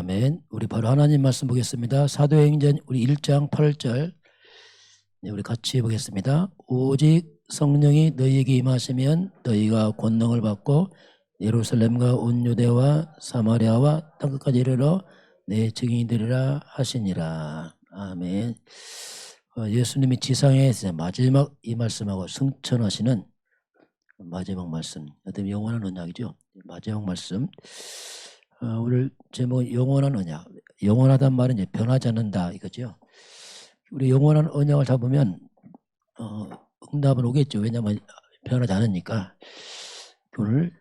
아멘. 우리 바로 하나님 말씀 보겠습니다. 사도행전 우리 1장 8절 우리 같이 보겠습니다. 오직 성령이 너희에게 임하시면 너희가 권능을 받고 예루살렘과 온 유대와 사마리아와 땅끝까지 이르러 내 증인이 되리라 하시니라. 아멘. 예수님이 지상에 마지막 이 말씀하고 승천하시는 마지막 말씀, 어떤 영원한 언약이죠. 마지막 말씀. 오늘 제목 영원한 언약. 영원하단 말은 이제 변하지 않는다 이거죠. 우리 영원한 언약을 잡으면 응답은 오겠죠. 왜냐하면 변하지 않으니까. 오늘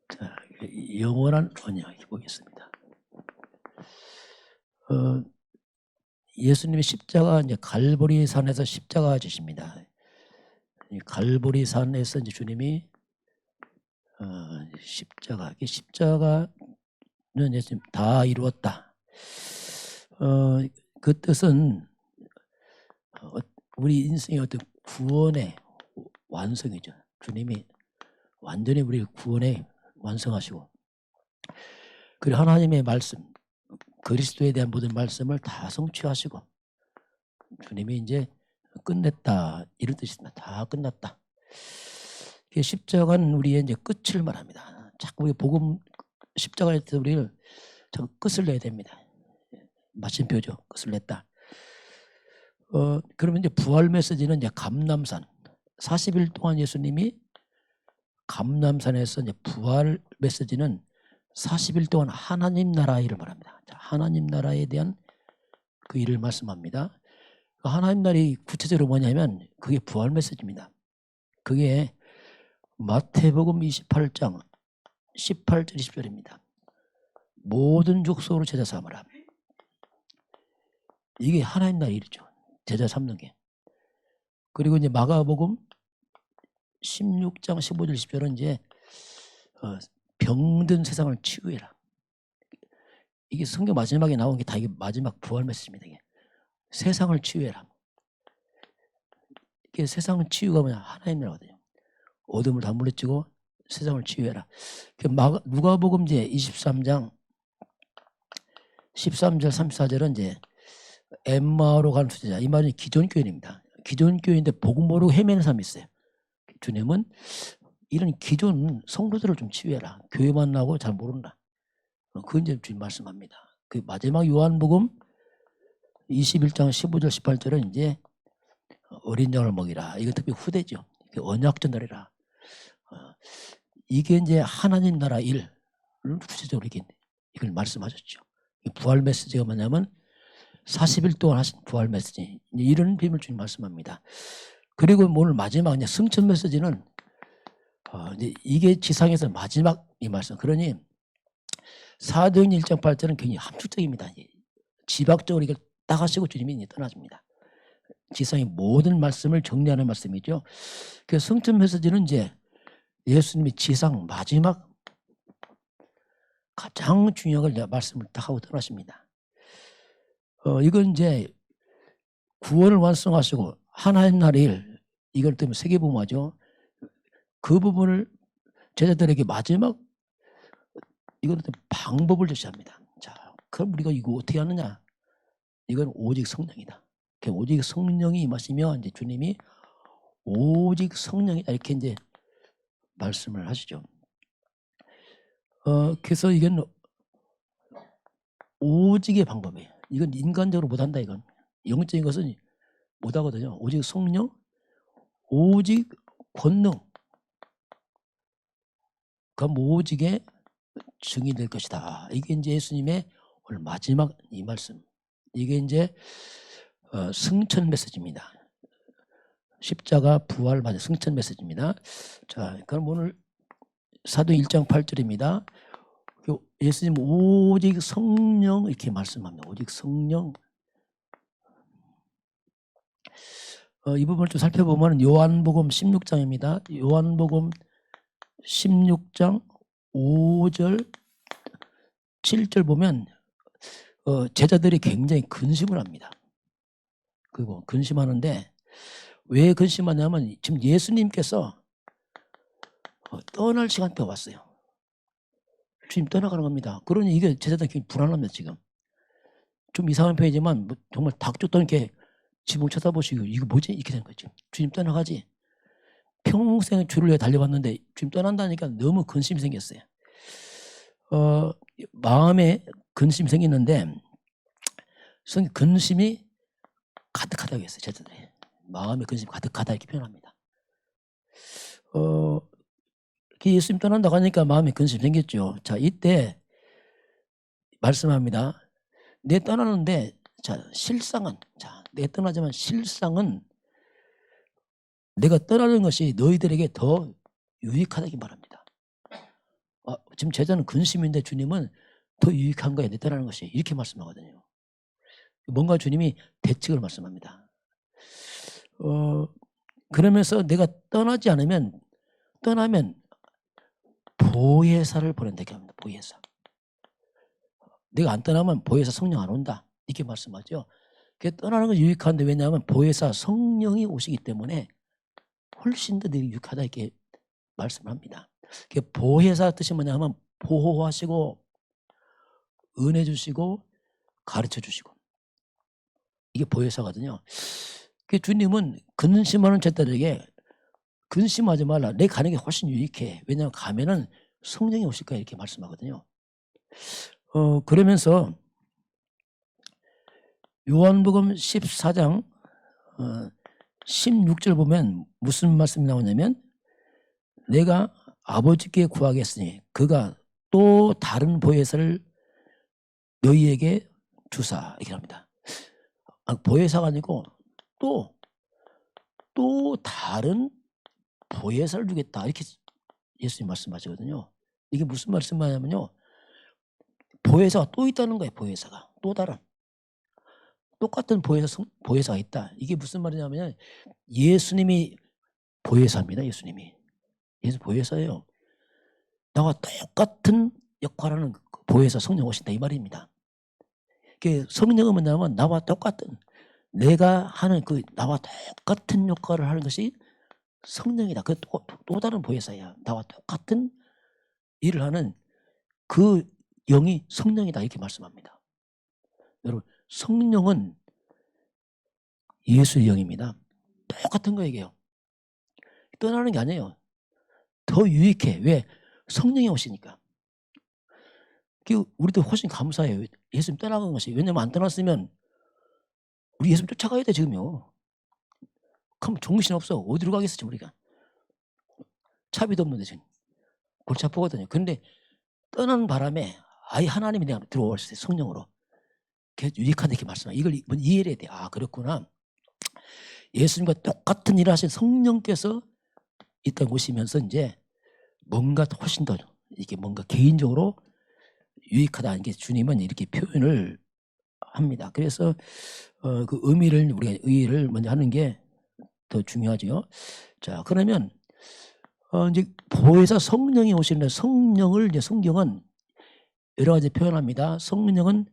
자, 영원한 언약 보겠습니다. 예수님의 십자가 이제 갈보리 산에서 십자가 지십니다. 갈보리 산에서 이제 주님이 십자가는 이제 다 이루었다. 그 뜻은 우리 인생의 어떤 구원의 완성이죠. 주님이 완전히 우리 구원에 완성하시고, 그리고 하나님의 말씀, 그리스도에 대한 모든 말씀을 다 성취하시고, 주님이 이제 끝냈다 이런 뜻입니다. 다 끝났다. 십자가는 우리의 이제 끝을 말합니다. 자꾸 우리 복음 십자가에서 우리를 자꾸 끝을 내야 됩니다. 마침표죠. 끝을 냈다. 그러면 이제 부활 메시지는 이제 감람산 40일 동안 예수님이 감람산에서 이제 부활 메시지는 40일 동안 하나님 나라 일을 말합니다. 자, 하나님 나라에 대한 그 일을 말씀합니다. 하나님 나라이 구체적으로 뭐냐면 그게 부활 메시지입니다. 그게 마태복음 28장 18절 20절입니다. 모든 족속으로 제자 삼으라. 이게 하나님 나라의 일이죠. 제자 삼는 게. 그리고 이제 마가복음 16장 15절 20절은 이제 병든 세상을 치유해라. 이게 성경 마지막에 나온 게 다 이게 마지막 부활 메시지입니다. 이게. 세상을 치유해라. 이게 세상을 치유가 뭐냐? 하나님 나라거든요. 어둠을 다 물리치고 세상을 치유해라. 누가복음 이제 23장 13절 34절은 이제 엠마오로 간 수제자. 이 말은 기존 교인입니다. 기존 교인인데 복음 모르고 헤매는 사람이 있어요. 주님은 이런 기존 성도들을 좀 치유해라. 교회만 나고 잘 모른다. 그건 이제 주님 말씀합니다. 그 마지막 요한복음 21장 15절 18절은 이제 어린 양을 먹이라. 이건 특히 후대죠. 언약 전달해라. 이게 이제 하나님 나라 일을 구체적으로 이걸 말씀하셨죠. 부활 메시지가 뭐냐면 40일 동안 하신 부활 메시지. 이런 비밀 주님 말씀합니다. 그리고 오늘 마지막 이제 승천 메시지는 이제 이게 지상에서 마지막 이 말씀. 그러니 사도행전 1장 8절은 굉장히 함축적입니다. 지박적으로 이걸 딱 하시고 주님이 떠나십니다. 지상의 모든 말씀을 정리하는 말씀이죠. 그 승천 메시지는 이제 예수님이 지상 마지막 가장 중요한 걸 말씀을 딱 하고 떠나십니다. 이건 이제 구원을 완성하시고 하나님 나라의 일, 이걸 때문에 세계복음화죠. 그 부분을 제자들에게 마지막 이건 방법을 제시합니다. 자, 그럼 우리가 이거 어떻게 하느냐? 이건 오직 성령이다. 오직 성령이 임하시며 이제 주님이 오직 성령이다 이렇게 이제 말씀을 하시죠. 그래서 이건 오직의 방법이에요. 이건 인간적으로 못한다. 이건 영적인 것은 못하거든요. 오직 성령, 오직 권능, 그럼 오직의 증이 될 것이다. 이게 이제 예수님의 오늘 마지막 이 말씀. 이게 이제 승천 메시지입니다. 십자가 부활 맞아 승천 메시지입니다. 자, 그럼 오늘 사도 1장 8절입니다. 예수님 오직 성령 이렇게 말씀합니다. 오직 성령. 이 부분을 좀 살펴보면 요한복음 16장입니다. 요한복음 16장 5절 7절 보면 제자들이 굉장히 근심을 합니다. 그리고 근심하는데 왜 근심하냐면 지금 예수님께서 떠날 시간대가 왔어요. 주님 떠나가는 겁니다. 그러니 이게 제자들 굉장히 불안합니다. 지금 좀 이상한 표현이지만 뭐 정말 닭죽도 이렇게 지붕 쳐다보시고 이거 뭐지? 이렇게 되는 거죠. 주님 떠나가지. 평생 주를 위해 달려왔는데 주님 떠난다니까 너무 근심이 생겼어요. 마음에 근심이 생기는데 근심이 가득하다고 했어요. 제자들이. 마음에 근심이 가득하다 이렇게 표현합니다. 예수님 떠난다고 하니까 마음에 근심이 생겼죠. 자, 이때 말씀합니다. 내 떠나는데 자, 실상은 내 떠나지만 실상은 내가 떠나는 것이 너희들에게 더 유익하다기 말합니다. 지금 제자는 근심인데 주님은 더 유익한 거야. 내 떠나는 것이. 이렇게 말씀하거든요. 뭔가 주님이 대책을 말씀합니다. 그러면서 내가 떠나면 보혜사를 보낸다고 합니다. 보혜사. 내가 안 떠나면 보혜사 성령 안 온다. 이렇게 말씀하죠. 떠나는 건 유익한데 왜냐하면 보혜사 성령이 오시기 때문에 훨씬 더 유익하다 이렇게 말씀합니다. 보혜사 뜻이 뭐냐 하면 보호하시고 은혜 주시고 가르쳐 주시고 이게 보혜사거든요. 주님은 근심하는 제자들에게 근심하지 말라. 내 가는 게 훨씬 유익해. 왜냐하면 가면은 성령이 오실 거야 이렇게 말씀하거든요. 그러면서 요한복음 14장 16절 보면 무슨 말씀이 나오냐면 내가 아버지께 구하겠으니 그가 또 다른 보혜사를 너희에게 주사 이렇게 합니다. 보혜사가 아니고 또 다른 보혜사를 주겠다 이렇게 예수님 말씀하시거든요. 이게 무슨 말씀이냐면요. 보혜사가 또 있다는 거예요. 보혜사가 또 다른 똑같은 보혜사가 있다. 이게 무슨 말이냐면 예수님이 보혜사입니다. 예수 보혜사예요. 나와 똑같은 역할하는 보혜사 성령 오신다 이 말입니다. 성령은 뭐냐면 나와 똑같은 내가 하는 나와 똑같은 역할을 하는 것이 성령이다. 또 다른 보혜사야. 나와 똑같은 일을 하는 그 영이 성령이다 이렇게 말씀합니다. 여러분 성령은 예수의 영입니다. 똑같은 거 얘기해요. 떠나는 게 아니에요. 더 유익해. 왜? 성령이 오시니까. 우리도 훨씬 감사해요. 예수님 떠나간 것이. 왜냐면 안 떠났으면 우리 예수님 쫓아가야 돼 지금요. 그럼 정신없어. 어디로 가겠어 지금 우리가. 차비도 없는데 지금. 골치 아프거든요. 그런데 떠나는 바람에 아예 하나님이 내가 들어왔을 때 성령으로 유익하다 이렇게 말씀해요. 이걸 이해해야 돼. 그렇구나. 예수님과 똑같은 일을 하신 성령께서 이 땅에 오시면서 이제 뭔가 훨씬 더 이게 뭔가 개인적으로 유익하다. 이게 주님은 이렇게 표현을 합니다. 그래서 그 의의를 먼저 하는 게 더 중요하죠. 자, 그러면 이제 보혜사 성령이 오시는데 성령을 이제 성경은 여러 가지 표현합니다. 성령은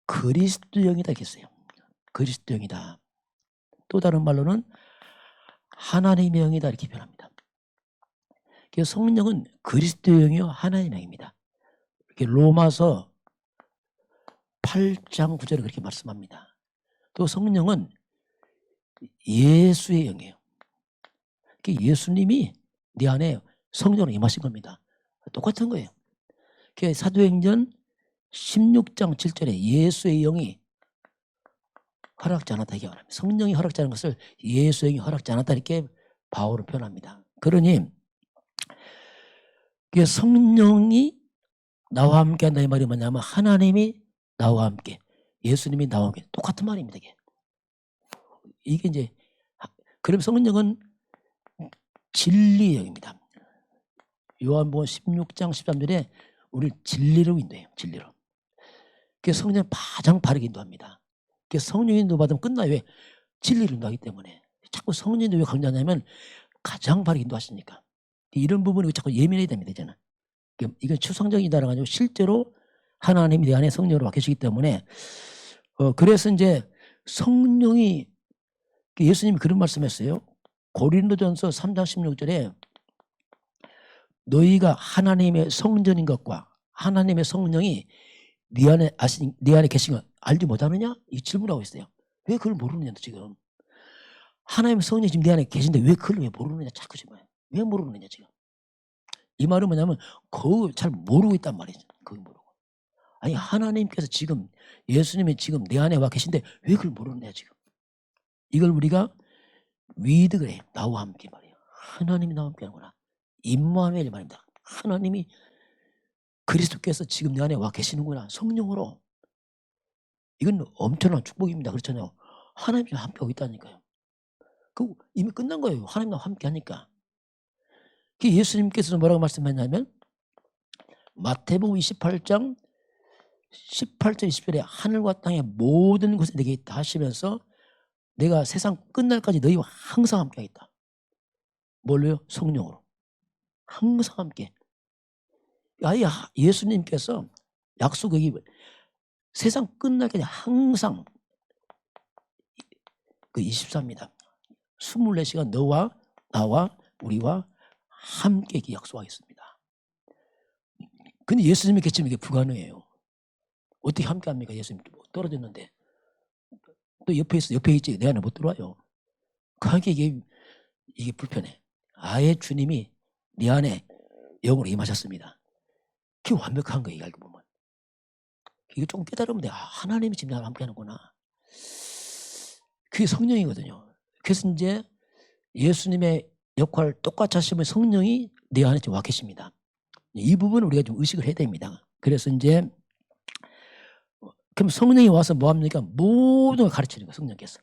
그리스도영이다 이랬어요. 그리스도영이다. 또 다른 말로는 하나님의 영이다 이렇게 표현합니다. 성령은 그리스도영이요 하나님의 영입니다. 이렇게 로마서 8장 9절에 그렇게 말씀합니다. 또 성령은 예수의 영이에요. 예수님이 네 안에 성령으로 임하신 겁니다. 똑같은 거예요. 사도행전 16장 7절에 예수의 영이 허락지 않았다 이게 말합니다. 성령이 허락지 않은 것을 예수의 영이 허락지 않았다 이렇게 바울은 표현합니다. 그러니 성령이 나와 함께 한다 이 말이 뭐냐면 하나님이 나와 함께 예수님이 나와 함께 똑같은 말입니다. 이게 이제 그럼 성령은 진리의 영입니다. 요한복음 16장 13절에 우리를 진리로 인도해요. 진리로. 성령은 가장 바르게 인도합니다. 성령 인도받으면 끝나요. 왜? 진리를 인도하기 때문에. 자꾸 성령 인도 왜 강조하냐면 가장 바르게 인도하시니까. 이런 부분이 자꾸 예민해야 됩니다. 이제는. 이건 추상적이다라고 가지고 실제로 하나님이 내 안에 성령으로 바뀌시기 때문에 그래서 이제 성령이 예수님이 그런 말씀했어요. 고린도전서 3장 16절에 너희가 하나님의 성전인 것과 하나님의 성령이 네 안에 계신 걸 알지 못하느냐? 이 질문하고 있어요. 왜 그걸 모르느냐 지금. 하나님의 성령이 지금 내 안에 계신데 왜 그걸 왜 모르느냐 자꾸 지금. 왜 모르느냐 지금. 이 말은 뭐냐면 그거 잘 모르고 있단 말이죠. 그거 모르고. 아니 하나님께서 지금 예수님이 지금 내 안에 와 계신데 왜 그걸 모르느냐 지금. 이걸 우리가 위드를 해요. 나와 함께 말이에요. 하나님이 나와 함께 하는구나. 임마누엘 말입니다. 하나님이 그리스도께서 지금 내 안에 와 계시는구나. 성령으로. 이건 엄청난 축복입니다. 그렇잖아요. 하나님이 함께하고 있다니까요. 그 이미 끝난 거예요. 하나님과 함께 하니까. 예수님께서 뭐라고 말씀했냐면 마태복음 28장 18절 20절에 하늘과 땅의 모든 것이 내게 있다 하시면서 내가 세상 끝날까지 너희와 항상 함께 하겠다. 뭘로요? 성령으로. 항상 함께. 아예 예수님께서 약속이 세상 끝날까지 항상 그 24입니다. 24시간 너와 나와 우리와 함께 약속하겠습니다. 근데 예수님이 계시면 이게 불가능해요. 어떻게 함께 합니까? 예수님 떨어졌는데. 또 옆에 있지. 내 안에 못 들어와요. 그러니까 이게 불편해. 아예 주님이 네 안에 영으로 임하셨습니다. 그게 완벽한 거예요. 알고 보면. 이게 조금 깨달으면 돼. 하나님이 지금 나와 함께 하는구나. 그게 성령이거든요. 그래서 이제 예수님의 역할을 똑같이 하시면 성령이 내 안에 와 계십니다. 이 부분을 우리가 좀 의식을 해야 됩니다. 그래서 이제 그럼 성령이 와서 뭐 합니까? 모든 걸 가르치는 거예요. 성령께서.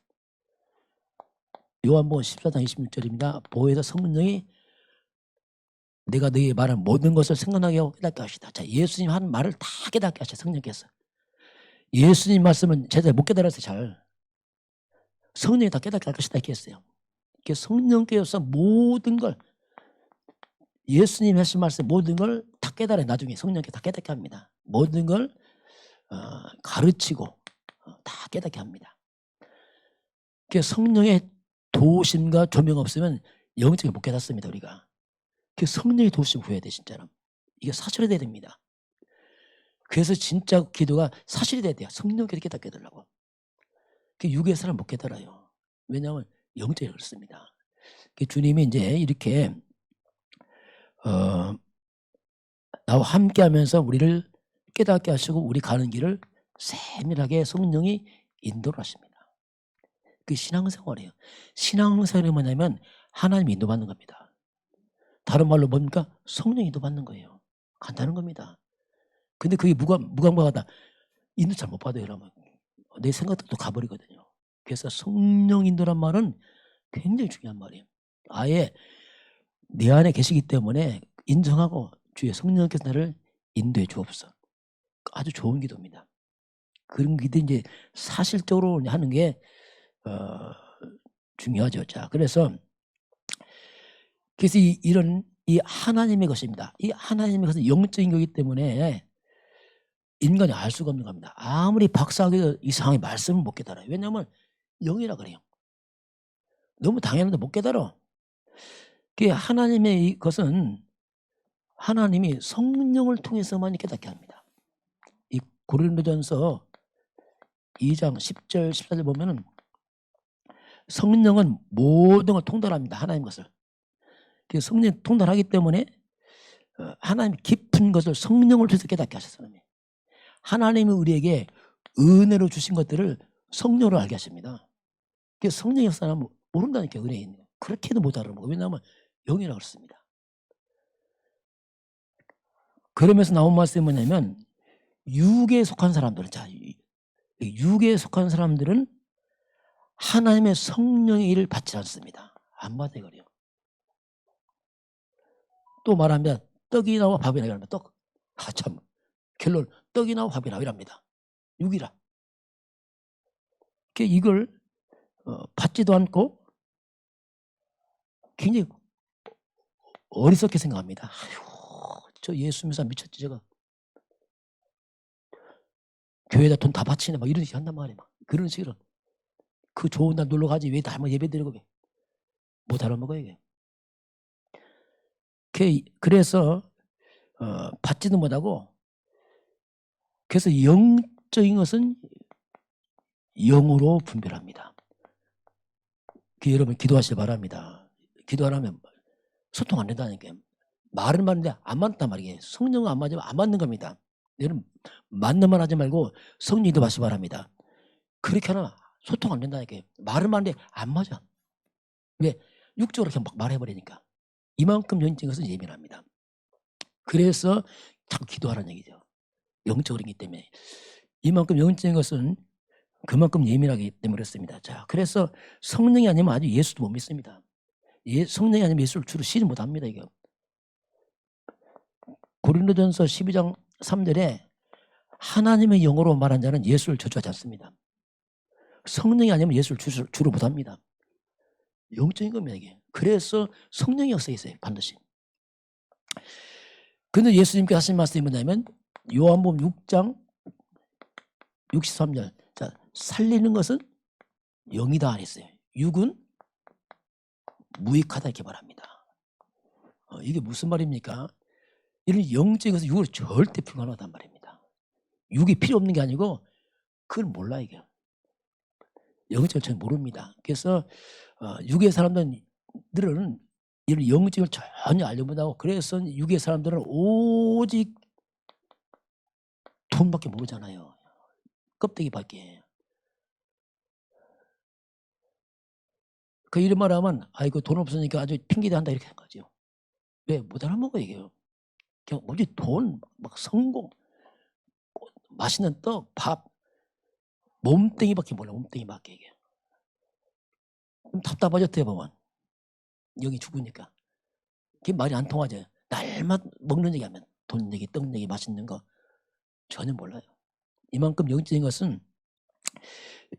요한복음 14장 26절입니다. 보혜사 성령이 내가 너희의 말한 모든 것을 생각나게 하고 깨닫게 하시다. 자, 예수님 하는 말을 다 깨닫게 하셔. 성령께서. 예수님 말씀은 제자들 못 깨달았어요. 잘. 성령이 다 깨닫게 할 것이다 이렇게 했어요. 성령께서 모든 걸 예수님 하신 말씀 모든 걸 다 깨달아요. 나중에 성령께 다 깨닫게 합니다. 모든 걸 가르치고 다 깨닫게 합니다. 성령의 도우심과 조명 없으면 영적으로 못 깨닫습니다. 우리가. 성령의 도우심 구해야 돼 진짜로. 이게 사실이 돼야 됩니다. 그래서 진짜 기도가 사실이 돼야 돼요. 성령께서 깨닫게 해달라고. 육의 사람 못 깨달아요. 왜냐하면 영적으로 그렇습니다. 주님이 이제 이렇게 나와 함께하면서 우리를 깨닫게 하시고 우리 가는 길을 세밀하게 성령이 인도를 하십니다. 그게 신앙생활이에요. 신앙생활이 뭐냐면 하나님이 인도받는 겁니다. 다른 말로 뭡니까? 성령이 인도받는 거예요. 간단한 겁니다. 근데 그게 무감각하다. 인도 잘 못 받아요. 그러면 내 생각도 가버리거든요. 그래서 성령 인도란 말은 굉장히 중요한 말이에요. 아예 내 안에 계시기 때문에 인정하고 주의 성령께서 나를 인도해 주옵소서. 아주 좋은 기도입니다. 그런 기도 이제 사실적으로 하는 게 중요하죠. 자, 그래서 이런 하나님의 것입니다. 이 하나님의 것은 영적인 거기 때문에 인간이 알 수가 없는 겁니다. 아무리 박사학위도 이상하게 말씀을 못 깨달아요. 왜냐하면 영이라 그래요. 너무 당연한데 못 깨달아. 하나님의 것은 하나님이 성령을 통해서만 깨닫게 합니다. 이 고린도전서 2장 10절 14절 보면은 성령은 모든 걸 통달합니다. 하나님 것을. 성령이 통달하기 때문에 하나님 깊은 것을 성령을 통해서 깨닫게 하셨어요. 하나님이 우리에게 은혜로 주신 것들을 성령으로 알게 하십니다. 성령의 역사는 모른다니까 은혜인. 그렇게도 못 알아보고. 왜냐하면 영이라고 그렇습니다. 그러면서 나온 말씀이 뭐냐면 육에 속한 사람들은 육에 속한 사람들은 하나님의 성령의 일을 받지 않습니다. 안 받아요. 그래요. 또 말하면 떡이 나와 밥이 나와. 떡. 참. 결론 떡이 나와 밥이 나와 이랍니다. 육이라. 이걸 받지도 않고 굉장히 어리석게 생각합니다. 아휴, 저 예수 믿는 사람 미쳤지 제가. 교회에다 돈 다 바치네 막 이런 식으로 한단 말이에요. 막. 그런 식으로. 그 좋은 날 놀러 가지 왜 다 예배 드리고 못 알아먹어요 이게. 그래서 받지도 못하고, 그래서 영적인 것은 영으로 분별합니다. 여러분 기도하시기 바랍니다. 기도하려면 소통 안 된다니까요. 말은 맞는데 안 맞단 말이에요. 성령은 안 맞으면 안 맞는 겁니다. 여러분 맞는 말 하지 말고 성령 기도하시기 바랍니다. 그렇게 하면 소통 안 된다니까요. 말은 맞는데 안 맞아. 왜? 육적으로 그냥 막 말해버리니까. 이만큼 영적인 것은 예민합니다. 그래서 자꾸 기도하라는 얘기죠. 영적으로 있기 때문에. 이만큼 영적인 것은 그만큼 예민하기 때문에 그렇습니다. 자, 그래서 성령이 아니면 아주 예수도 못 믿습니다. 성령이 아니면 예수를 주로 시인 못합니다. 이거. 고린도전서 12장 3절에 하나님의 영으로 말한 자는 예수를 저주하지 않습니다. 성령이 아니면 예수를 주로 못합니다. 영적인 겁니다. 이게. 그래서 성령이 역사에 있어요. 반드시. 그런데 예수님께서 하신 말씀이 뭐냐면 요한복음 6장 63절. 자, 살리는 것은 영이다 했어요. 육은 무익하다 이렇게 말합니다. 이게 무슨 말입니까? 이런 영적인 것은 육으로 절대 불가능하단 말입니다. 육이 필요 없는 게 아니고 그걸 몰라 이게. 영적을 잘 모릅니다. 그래서 육의 사람들은 이런 영적을 전혀 알지 못하고 그래서 육의 사람들은 오직 돈밖에 모르잖아요. 껍데기밖에. 그 이런 말 하면 아이고 돈 없으니까 아주 핑계대한다 이렇게 한 거죠. 왜? 못 알아먹어 이게요. 그냥 뭐지 돈, 막 성공, 맛있는 떡, 밥, 몸뚱이밖에 몰라. 몸뚱이밖에 이게. 좀 답답하죠 보면. 영이 죽으니까. 그게 말이 안 통하죠. 날마다 먹는 얘기하면 돈 얘기, 떡 얘기, 맛있는 거 전혀 몰라요. 이만큼 영적인 것은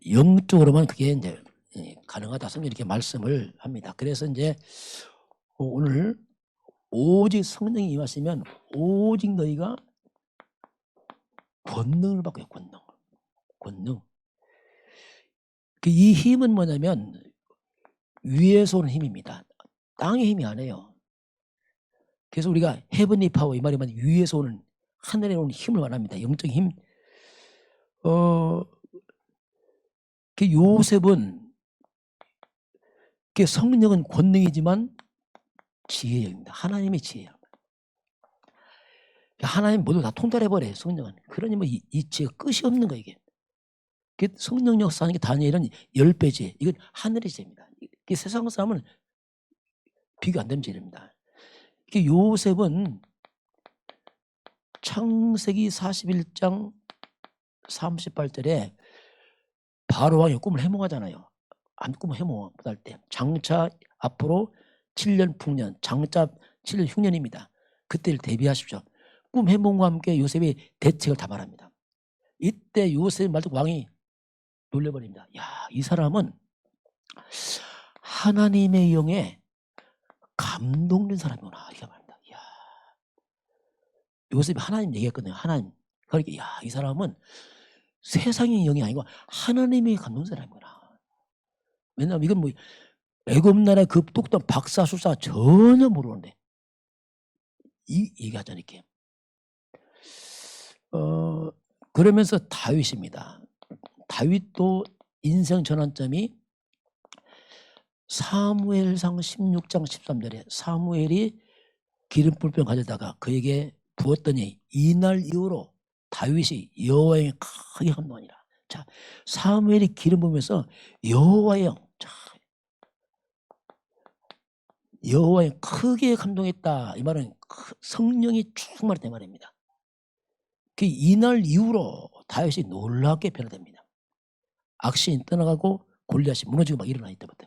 영적으로만 그게 이제 가능하다. 성경이 이렇게 말씀을 합니다. 그래서 이제 오늘 오직 성령이 임하시면 오직 너희가 권능을 받고요. 권능. 이 힘은 뭐냐면 위에서 오는 힘입니다. 땅의 힘이 아니에요. 그래서 우리가 헤븐리 파워 이 말이 위에서 오는 하늘에 오는 힘을 말합니다. 영적인 힘. 요셉은 성령은 권능이지만 지혜입니다. 하나님의 지혜예요. 하나님 모두 다 통달해버려요. 성령은. 그러니 이 지혜가 끝이 없는 거예요. 이게. 성령 역사하는 게 다니엘은 10배지. 이건 하늘의 지혜입니다. 세상 사람은 비교 안 되는 지혜입니다. 요셉은 창세기 41장 38절에 바로왕이 꿈을 해몽하잖아요. 안 꿈을 해몽 못할 때. 장차 앞으로 7년 풍년, 장차 7년 흉년입니다. 그때를 대비하십시오. 꿈 해몽과 함께 요셉이 대책을 다 말합니다. 이때 요셉 말도 왕이 놀래버립니다. 야, 이 사람은 하나님의 영에 감동된 사람이구나. 이렇게 말합니다. 야, 요셉이 하나님 얘기했거든요. 하나님. 그러니까 야, 이 사람은 세상의 영이 아니고 하나님의 감동된 사람이구나. 왜냐하면 이건 뭐 애굽 나라의 그 똑똑한 박사 수사 전혀 모르는데 이 얘기하잖아요. 이렇게. 그러면서 다윗입니다. 다윗도 인생 전환점이 사무엘상 16장 13절에 사무엘이 기름 불병 가져다가 그에게 부었더니 이날 이후로 다윗이 여호와의 크게 감동하니라. 자, 사무엘이 기름 부으면서 여호와의 영, 여호와의 크게 감동했다. 이 말은 성령이 충만했다 말입니다. 이날 이후로 다윗이 놀랍게 변화됩니다. 악신이 떠나가고 골리앗이 무너지고 막 일어나 있다부터.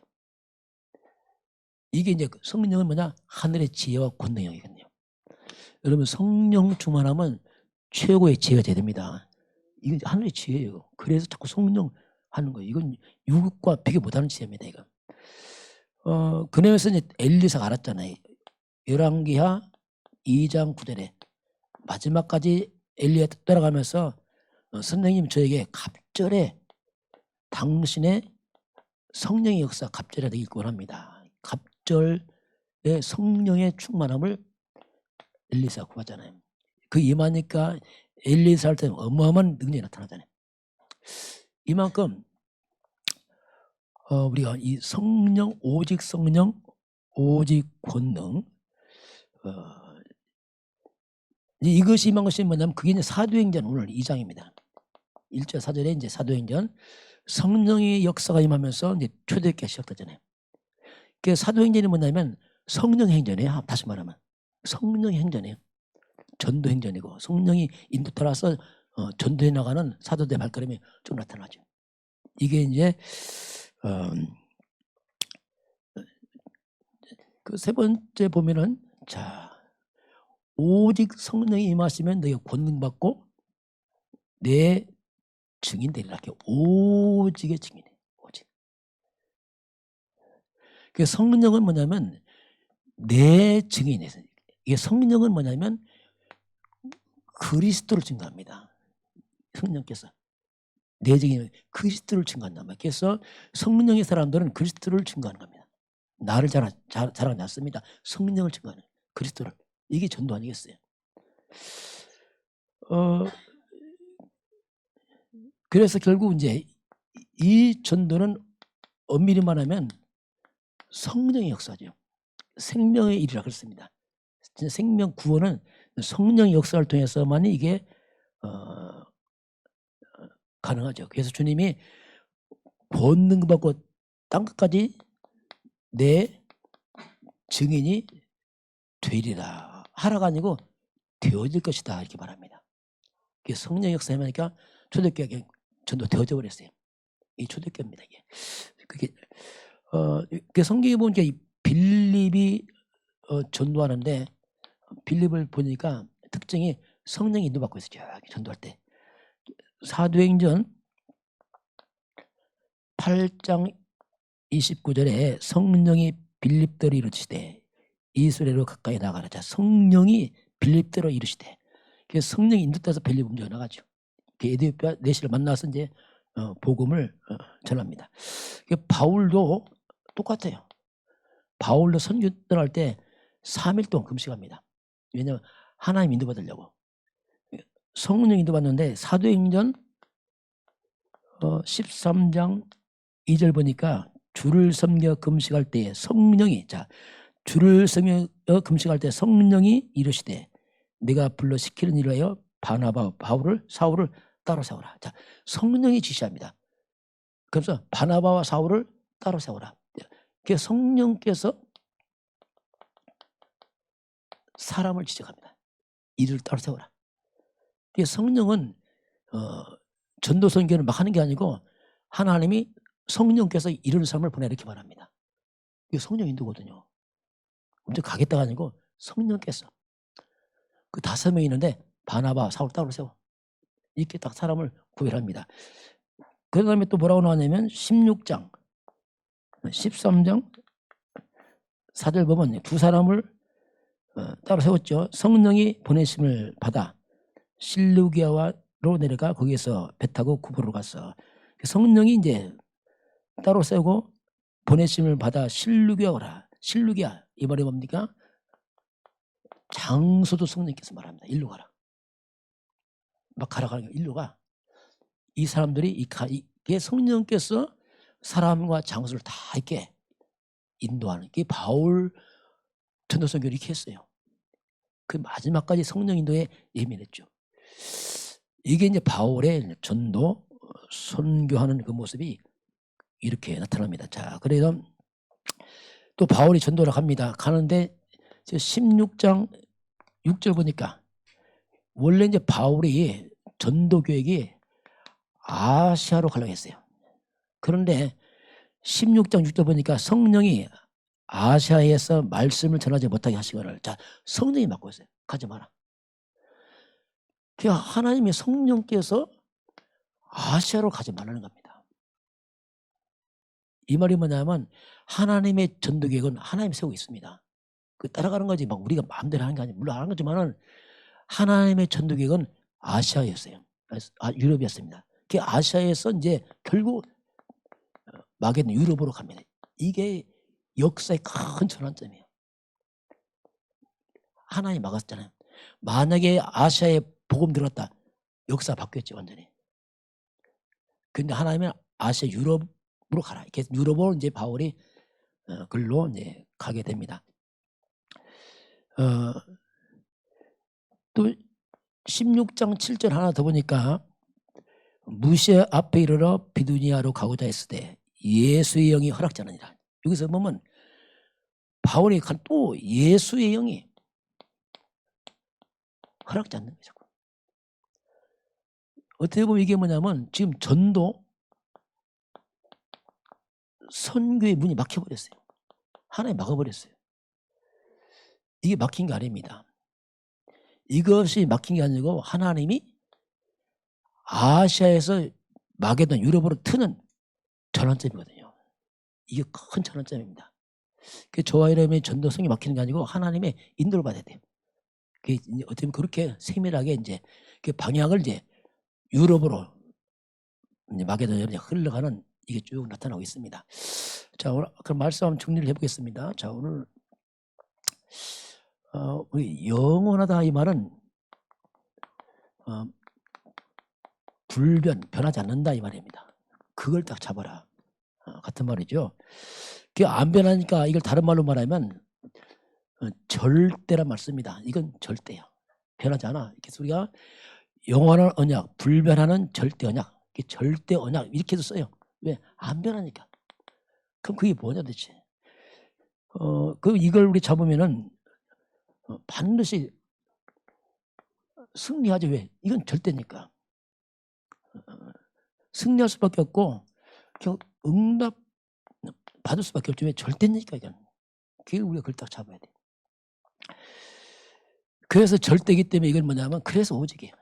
이게 이제 성령은 뭐냐? 하늘의 지혜와 권능이거든요. 여러분 성령 충만하면 최고의 지혜가 돼야 됩니다. 이건 하늘의 지혜예요. 그래서 자꾸 성령 하는 거예요. 이건 육과 비교 못하는 지혜입니다. 이거. 그러면서 이제 엘리사가 알았잖아요. 열왕기하 2장 9절에 마지막까지 엘리야 떠나가면서 선생님 저에게 갑절에 당신의 성령의 역사 갑절에 되길 원합니다. 갑절의 성령의 충만함을 엘리사가 구하잖아요. 그 임하니까 엘리사한테 어마어마한 능력이 나타나잖아요. 이만큼 우리가 이 성령, 오직 성령, 오직 권능, 이것이 임한 것이 뭐냐면 그게 이제 사도행전 오늘 2장입니다. 1절 4절에 이제 사도행전 성령의 역사가 임하면서 이제 초대교회가 시작되잖아요. 그 사도행전이 뭐냐면 성령 행전이에요. 다시 말하면 성령 행전이에요. 전도 행전이고 성령이 인도 따라서 전도해 나가는 사도들의 발걸음이 좀 나타나죠. 이게 이제 그 세 번째 보면은 자 오직 성령이 임하시면 너희가 권능 받고 내 증인 되리라. 오직의 증인이에요. 오직. 그 성령은 뭐냐면 내 증인이에요. 이게 성령은 뭐냐면 그리스도를 증거합니다. 성령께서 내 증인 그리스도를 증거한단 말이에요. 그래서 성령의 사람들은 그리스도를 증거하는 겁니다. 나를 자랑하지 않습니다. 성령을 증거하는 그리스도를. 이게 전도 아니겠어요? 그래서 결국 이제 이 전도는 엄밀히 말하면 성령의 역사죠. 생명의 일이라 그랬습니다. 생명 구원은 성령의 역사를 통해서만이 이게 가능하죠. 그래서 주님이 권능 받고 땅끝까지 내 증인이 되리라. 하라가 아니고 되어질 것이다. 이렇게 말합니다. 성령 역사 하니까 초대교회가 전도 되어져 버렸어요. 이 초대교회입니다. 이게. 그게 성경에 보니까 이 빌립이 전도하는데 빌립을 보니까 특징이 성령이 인도받고 있어요. 전도할 때. 사도행전 8장 29절에 성령이 빌립대로 이르시되 이스라엘로 가까이 나가라. 자, 성령이 빌립대로 이르시되. 그래서 성령이 인도돼서 빌립 움직여 나가죠. 에디오피아 내시를 만나서 이제 복음을 전합니다. 바울도 똑같아요. 바울도 선교 떠날 때 3일 동안 금식합니다. 왜냐하면 하나님 인도받으려고. 성령 인도받는데 사도행전 13장 2절 보니까 주를 섬겨 금식할 때에 성령이 주를 섬겨 금식할 때 성령이 이르시되 내가 불러 시키는 일을 하여 바나바 사울을 따로 세워라. 자, 성령이 지시합니다. 그래서 바나바와 사울을 따로 세워라. 그 성령께서 사람을 지적합니다. 이를 따로 세워라. 성령은 전도 선교를 막 하는 게 아니고 하나님이 성령께서 이런 사람을 보내 이렇게 말합니다. 이게 성령 인도거든요. 먼저 가겠다가 아니고 성령께서 그 5명이 있는데 바나바 사울 따로 세워. 이렇게 딱 사람을 구별합니다. 그 다음에 또 뭐라고 나왔냐면 16장 13장 4절 보면 두 사람을 따로 세웠죠. 성령이 보내심을 받아 실루기아로 내려가 거기에서 배 타고 구부로 갔어. 성령이 이제 따로 세우고 보내심을 받아 실루기아 오라. 실루기아 이 말이 뭡니까? 장소도 성령께서 말합니다. 일로 가라. 막 가라 가는 거 일로 가. 이 사람들이 이게 성령께서 사람과 장소를 다 이렇게 인도하는 게 바울 전도 선교를 이렇게 했어요. 그 마지막까지 성령 인도에 예민했죠. 이게 이제 바울의 전도 선교하는 그 모습이 이렇게 나타납니다. 자, 그래서 또 바울이 전도를 합니다. 가는데 16장 6절 보니까 원래 이제 바울이 전도 계획이 아시아로 가려고 했어요. 그런데 16장 6절 보니까 성령이 아시아에서 말씀을 전하지 못하게 하시거늘. 자, 성령이 맡고 있어요. 가지 마라. 그러니까 하나님의 성령께서 아시아로 가지 말라는 겁니다. 이 말이 뭐냐면 하나님의 전도 계획은 하나님이 세우고 있습니다. 그 따라가는 거지 막 우리가 마음대로 하는 게 아니에요. 물론 하는 거지만은 하나님의 전도 계획은 아시아였어요. 유럽이었습니다. 그 아시아에서 이제 결국 마게는 유럽으로 갑니다. 이게 역사의 큰 전환점이에요. 하나님이 막았잖아요. 만약에 아시아에 복음 들었다, 역사 바뀌었지 완전히. 근데 하나님은 아시아 유럽으로 가라. 그래서 유럽으로 이제 바울이 글로 이제 가게 됩니다. 또 16장 7절 하나 더 보니까 무시의 앞에 이르러 비두니아로 가고자 했을 때 예수의 영이 허락지 않으니라. 여기서 보면 바울이 또 예수의 영이 허락지 않는 거죠. 어떻게 보면 이게 뭐냐면 지금 전도 선교의 문이 막혀버렸어요. 하나님 막아버렸어요. 이게 막힌 게 아닙니다. 이것이 막힌 게 아니고 하나님이 아시아에서 마게돈 유럽으로 트는 전환점이거든요. 이게 큰 전환점입니다. 저와 여러분의 전도성이 막히는 게 아니고 하나님의 인도를 받아야 돼요. 어떻게 보면 그렇게 세밀하게 이제 그 방향을 이제 유럽으로 이제 마게도냐로 흘러가는 이게 쭉 나타나고 있습니다. 자, 오늘 그럼 말씀 한번 정리를 해보겠습니다. 자, 오늘 우리 영원하다 이 말은 변하지 않는다 이 말입니다. 그걸 딱 잡아라. 같은 말이죠. 그게 안 변하니까 이걸 다른 말로 말하면 절대란 말 씁니다. 이건 절대야. 변하지 않아. 그래서 우리가 영원한 언약, 불변하는 절대 언약, 절대 언약 이렇게도 써요. 왜? 안 변하니까. 그럼 그게 뭐냐 도대체. 그럼 이걸 우리 잡으면은 반드시 승리하죠. 왜? 이건 절대니까. 승리할 수밖에 없고 응답 받을 수밖에 없죠. 왜? 절대니까 이건. 그게 우리가 그걸 딱 잡아야 돼. 그래서 절대이기 때문에 이건 뭐냐면 그래서 오직이에요.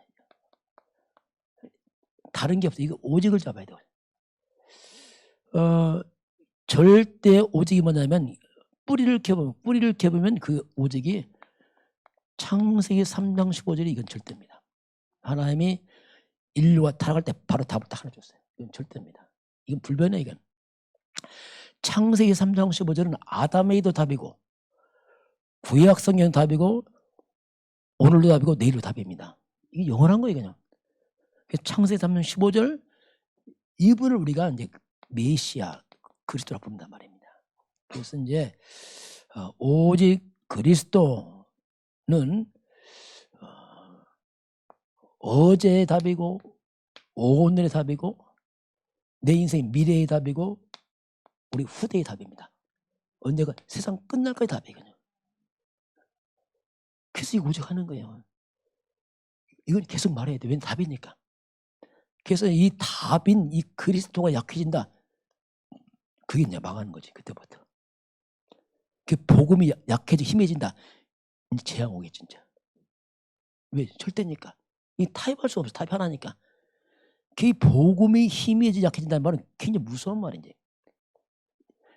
다른 게 없어. 이거 오직을 잡아야 돼. 절대 오직이 뭐냐면 뿌리를 켜보면 그 오직이 창세기 3장 15절이 이건 절대입니다. 하나님이 인류가 타락할 때 바로 답을 딱 하나 줬어요. 이건 절대입니다. 이건 불변해. 이건 창세기 3장 15절은 아담에게도 답이고 구약 성경 답이고 오늘도 답이고 내일도 답입니다. 이게 영원한 거예요. 그냥 창세기 3장 15절 이분을 우리가 이제 메시아 그리스도라 부른단 말입니다. 그래서 이제 오직 그리스도는 어제의 답이고 오늘의 답이고 내 인생 미래의 답이고 우리 후대의 답입니다. 언제가 세상 끝날까지 답이거든요. 그래서 이거 오직 하는 거예요. 이건 계속 말해야 돼. 왜냐면 답이니까. 그래서 이 답인 이 그리스도가 약해진다. 그게 이제 망하는 거지. 그때부터. 그 복음이 약해져 힘해진다. 이제 재앙 오겠지 진짜. 왜? 절대니까. 이 타협할 수 없어. 타협 하나니까. 그 복음이 힘해지 약해진다는 말은 굉장히 무서운 말인지.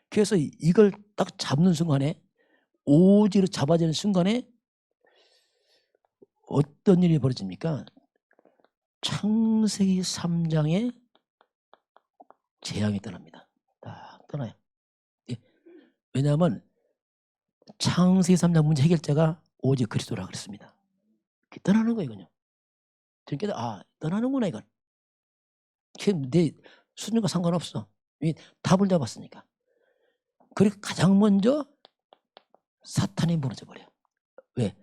그래서 이걸 딱 잡는 순간에 오지로 잡아지는 순간에 어떤 일이 벌어집니까? 창세기 3장에 재앙이 떠납니다. 딱 떠나요. 예. 왜냐하면 창세기 3장 문제 해결자가 오직 그리스도라 그랬습니다. 떠나는 거예요. 이건요. 그러니까 떠나는구나 이건. 내 수준과 상관없어. 답을 잡았으니까. 그리고 가장 먼저 사탄이 무너져 버려. 왜?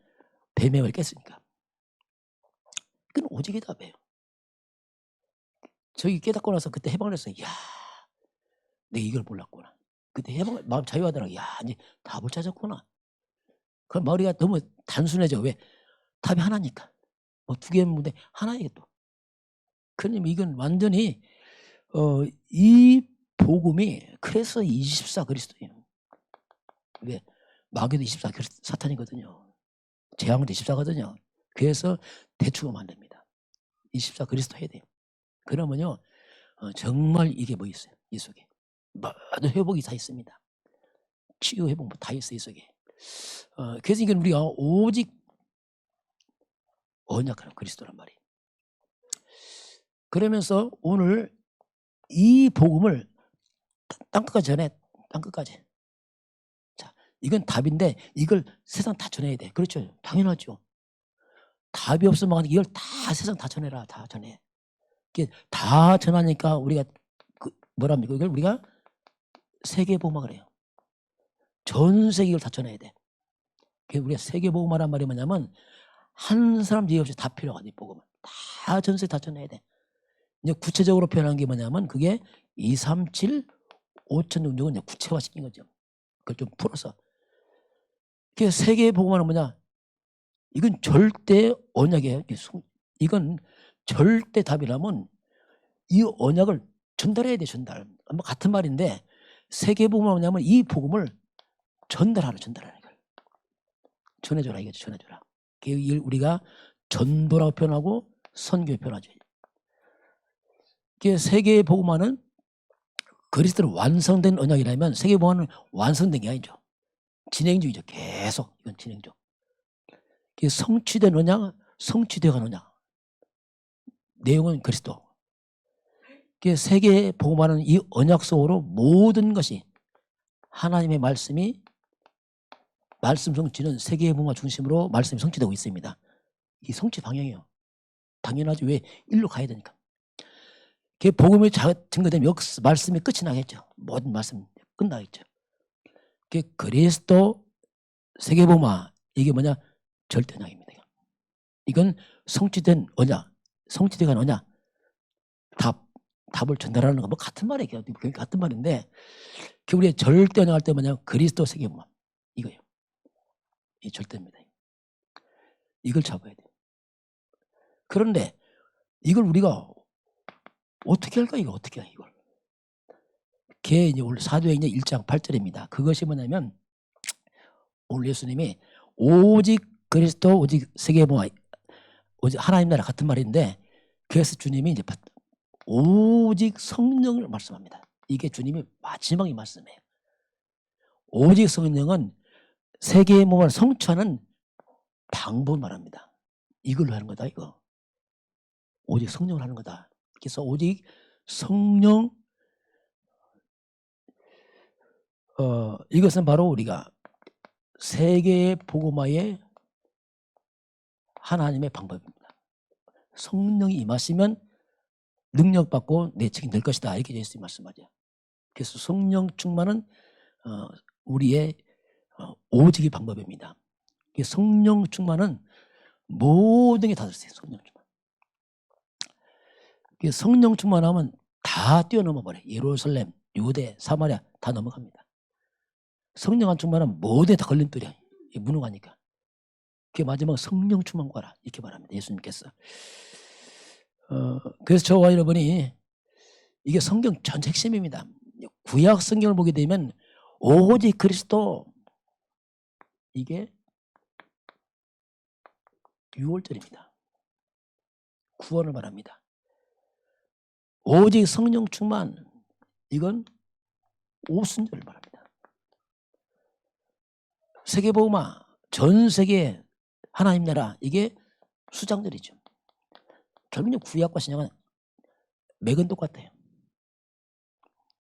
뱀의 머리 깼으니까. 그건 오직의 답이에요. 저기 깨닫고 나서 그때 해방을 했어요. 야, 내가 이걸 몰랐구나. 그때 해방, 마음 자유하더라고. 야, 이제 답을 찾았구나. 그 머리가 너무 단순해져. 왜? 답이 하나니까. 뭐 두 개는 문제 하나이게 또. 그러면 이건 완전히 이 복음이 그래서 24 그리스도예요. 왜? 마귀도 24 사탄이거든요. 재앙도 24거든요. 그래서 대충하면 안 됩니다. 24 그리스도 해야 돼요. 그러면요 정말 이게 뭐 있어요. 이 속에 모든 회복이 다 있습니다. 치유 회복 뭐 다 있어요. 이 속에. 그래서 이건 우리가 오직 언약하는 그리스도란 말이에요. 그러면서 오늘 이 복음을 땅끝까지 전해. 땅끝까지. 자, 이건 답인데 이걸 세상 다 전해야 돼. 그렇죠. 당연하죠. 답이 없으면 이걸 다 세상 다 전해라. 다 전해. 다 전하니까 우리가 뭐랍니까? 이걸 우리가 세계복음화를 해요. 전 세계 이걸 다 전해야 돼. 우리가 세계복음화란 말이 뭐냐면 한 사람 예의 없이 다 필요하거든. 이 복음은 다 전 세계 다 전해야 돼. 이제 구체적으로 표현한 게 뭐냐면 그게 2, 3, 7, 5천 능력은 이제 구체화시킨 거죠. 그걸 좀 풀어서. 세계복음화는 뭐냐? 이건 절대 언약이에요. 이건 절대 답이라면 이 언약을 전달해야 돼. 전달. 뭐 같은 말인데 세계복음은 뭐냐면 이 복음을 전달하는 걸. 전해줘라 이거죠. 전해줘라. 이걸 우리가 전도라고 표현하고 선교 표현하죠. 세계복음화는 그리스도로 완성된 언약이라면 세계복음화는 완성된 게 아니죠. 진행 중이죠. 계속 이건 진행 중. 성취된 언약, 성취되어간 언약. 내용은 그리스도. 세계복음화는 이 언약 속으로 모든 것이 하나님의 말씀이 말씀 성취는 세계복음화 중심으로 말씀이 성취되고 있습니다. 이 성취 방향이에요. 당연하지. 왜? 일로 가야 되니까. 복음이 증거되면 말씀이 끝이 나겠죠. 모든 말씀 끝나겠죠. 그리스도 세계복음화 이게 뭐냐? 절대 언약입니다. 이건 성취된 언약, 성취된 언약, 답을 전달하는 거 뭐 같은 말이에요. 같은 말인데 우리가 절대 언약 할 때 뭐냐? 그리스도 세계복음화 이거예요. 이 절대입니다. 이걸 잡아야 돼요. 그런데 이걸 우리가 어떻게 할까? 이거 어떻게 해? 이걸. 이제 오늘 사도행전 1장 8절입니다. 그것이 뭐냐면 오늘 예수님이 오직 그리스도 오직 세계복음화 오직 하나님 나라 같은 말인데 그래서 주님이 이제 오직 성령을 말씀합니다. 이게 주님이 마지막에 말씀해요. 오직 성령은 세계복음화를 성취하는 방법을 말합니다. 이걸로 하는 거다 이거. 오직 성령을 하는 거다. 그래서 오직 성령 이것은 바로 우리가 세계복음화의 하나님의 방법입니다. 성령이 임하시면 능력받고 내 책임 될 것이다. 이렇게 예수님 말씀하죠. 그래서 성령 충만은 우리의 오직의 방법입니다. 성령 충만은 모든 게 다 됐어요. 성령 충만. 성령 충만하면 다 뛰어넘어 버려요. 예루살렘, 유대, 사마리아 다 넘어갑니다. 성령 안 충만하면 모든 게 다 걸림돌이야. 무능하니까. 그게 마지막 성령 충만 과라 이렇게 말합니다. 예수님께서. 그래서 저와 여러분이 이게 성경 전체 핵심입니다. 구약 성경을 보게 되면 오직 그리스도 이게 6월절입니다. 구원을 말합니다. 오직 성령 충만 이건 오순절을 말합니다. 세계복음화 전 세계 하나님 나라 이게 수장절이죠. 결국은 구약과 신약은 맥은 똑같아요.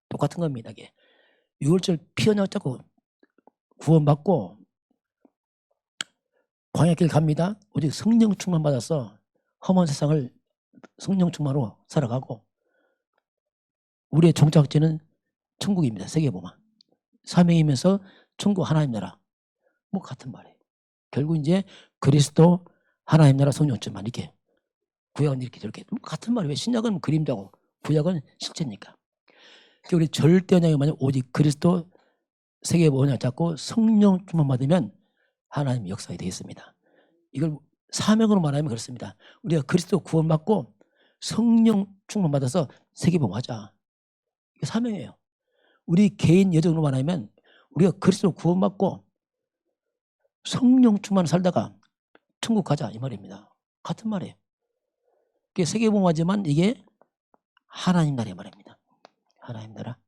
똑같은 겁니다. 이게 6월절 피 흘렸다고 구원받고 광야길 갑니다. 오직 성령 충만 받아서 험한 세상을 성령 충만으로 살아가고 우리의 종착지는 천국입니다. 세계복음화. 사명이면서 천국 하나님 나라. 뭐 같은 말이에요. 결국 이제 그리스도 하나님 나라 성령 충만 이렇게 구약은 이렇게 저렇게 뭐 같은 말이에요. 신약은 그림자고 구약은 실제니까. 우리 절대 언약이 만약 오직 그리스도 세계복음화 잡고 성령 충만 받으면 하나님 역사가 되겠습니다. 이걸 사명으로 말하면 그렇습니다. 우리가 그리스도 구원받고 성령 충만 받아서 세계복음화하자. 이게 사명이에요. 우리 개인 여정으로 말하면 우리가 그리스도 구원받고 성령 충만 살다가 천국 가자 이 말입니다. 같은 말이에요. 이게 세계복음화지만 이게 하나님 나라의 말입니다. 하나님 나라.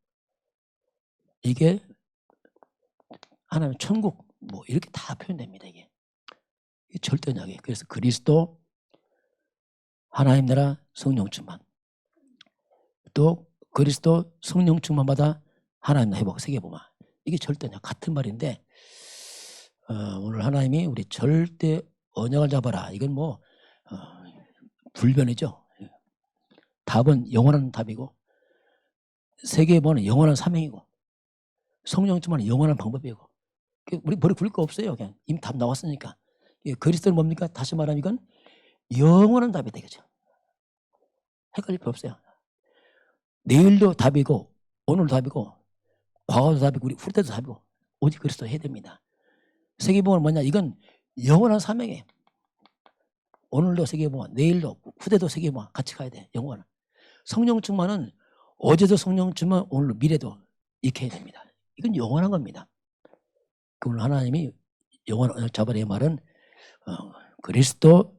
이게 하나님 천국 뭐 이렇게 다 표현됩니다. 이게 절대 언약이에요. 그래서 그리스도 하나님 나라 성령 충만 또 그리스도 성령 충만 받아 하나님 나라 회복 세계복음화 이게 절대 언약 같은 말인데 오늘 하나님이 우리 절대 언약을 잡아라. 이건 뭐 불변이죠. 답은 영원한 답이고 세계번은 영원한 사명이고 성령 충만은 영원한 방법이고 우리 머리 굴릴 거 없어요. 그냥 이미 답 나왔으니까. 그리스도는 뭡니까? 다시 말하면 이건 영원한 답이 되겠죠. 헷갈릴 필요 없어요. 내일도 답이고 오늘도 답이고 과거도 답이고 우리 후대도 답이고 오직 그리스도 해야 됩니다. 세계복음은 뭐냐? 이건 영원한 사명이에요. 오늘도 세계복음, 내일도 후대도 세계복음 같이 가야 돼. 영원한. 성령 충만은 어제도 성령 충만, 오늘도 미래도 익혀야 됩니다. 이건 영원한 겁니다. 그걸 하나님이 영원한 자발의 말은 그리스도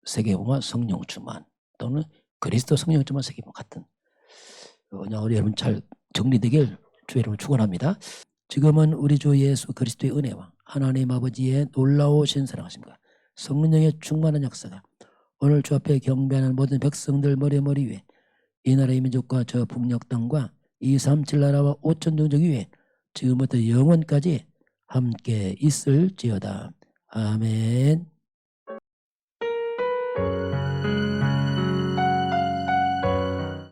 세계복음 성령 충만 또는 그리스도 성령 충만 세계복음 같은. 우리 여러분 잘 정리되길 주의 이름으로 축원합니다. 지금은 우리 주 예수 그리스도의 은혜와 하나님 아버지의 놀라우신 사랑하심과 성령의 충만한 역사가 오늘 주 앞에 경배하는 모든 백성들 머리 위에 이 나라의 민족과 저 북녘 땅과 237 나라와 5천 종족 위에 지금부터 영원까지 함께 있을지어다. 아멘.